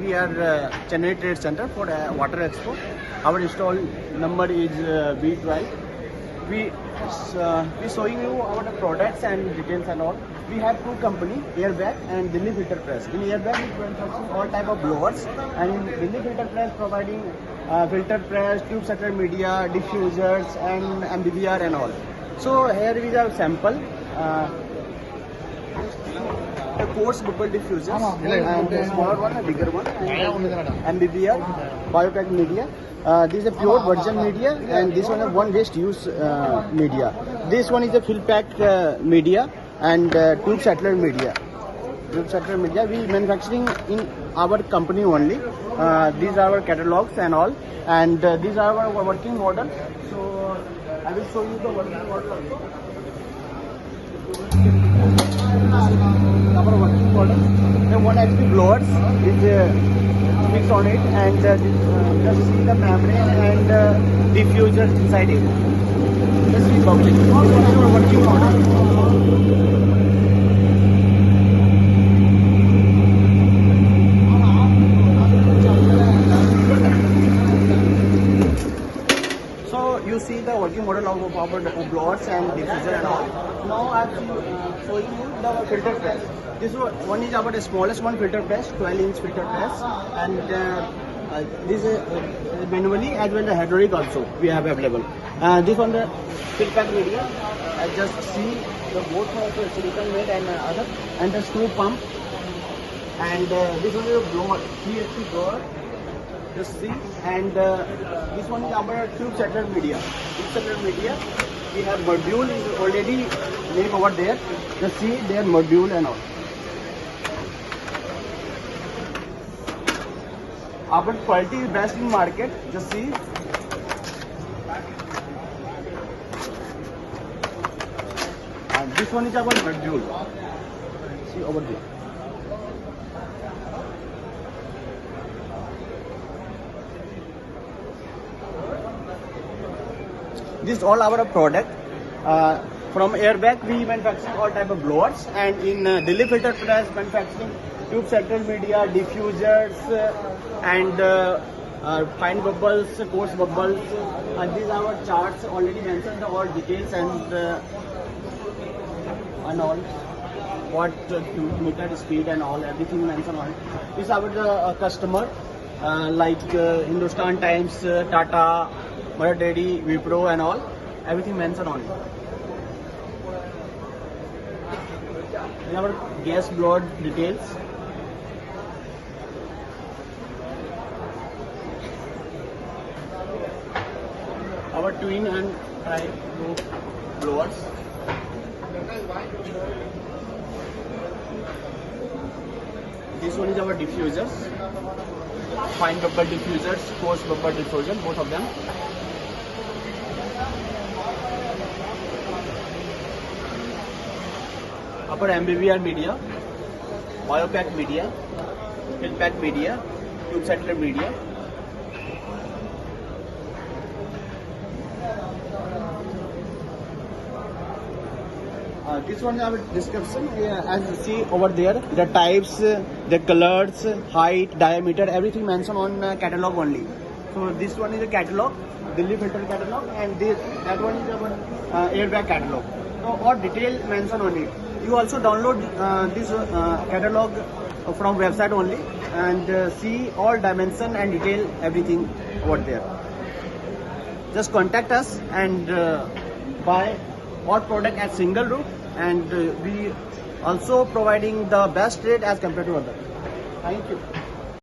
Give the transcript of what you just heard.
we are Chennai Trade Center for Water Expo. Our stall number is B12. We showing you our products and details and all. We have two company, Airbag and Delhi Filter Press. In Airbag we manufacture all type of blowers, and in Delhi Filter Press providing filter press, tube setter media, diffusers and MBBR and all. So here we have sample. The Coarse bubble diffusers and the smaller one, a bigger one, and MBBR Biopack media. This is a pure virgin media, and this one is one waste use media. This one is a fill pack media and tube settler media. Tube settler media we manufacturing in our company only. These are our catalogs and all, and these are our working model. So I will show you the working model also. Our working model. The 1 HP blowers is fixed on it, and just see the membrane and diffusers inside it. Just see public. Our working model. You see the working model of our blowers and diffuser and all. Now I am showing you the filter press. This one is our smallest one, filter press, 12-inch filter press, and this is manually as well as hydraulic also we have available. This one the fill pack media. Just see the both of the silicon made and other, and the screw pump, and this one is a blower, 3 HP blower. Just see, and this one is our tube setter media. Tube setter media, we have module is already made over there. Just see their module and all. Our quality is best in market. Just see. And this one is our module. See over there. This is all our product. From Airbag we manufacture all type of blowers, and in Delhi Filter Press manufacturing tube setter media, diffusers and fine bubbles, coarse bubbles. These are our charts already mentioned all details and all what meter speed and all everything mentioned on it. This is our customer like Hindustan Times, Tata, Mother Daddy, Wipro and all, everything mentioned on it. Our gas blower details. Our twin and tri blowers. This one is our diffusers, fine bubble diffusers, coarse bubble diffuser, both of them. Upper MBBR media, Biopack media, fill pack media, tube settler media. This one is our description. As you see over there, the types, the colors, height, diameter, everything mentioned on catalog only. So this one is a catalog, Delhi filter catalog, and that one is our Airbag catalog. So all detail mentioned on it. You also download this catalog from website only, and see all dimension and detail everything over there. Just contact us and buy all product at single route, and we also providing the best rate as compared to other. Thank you.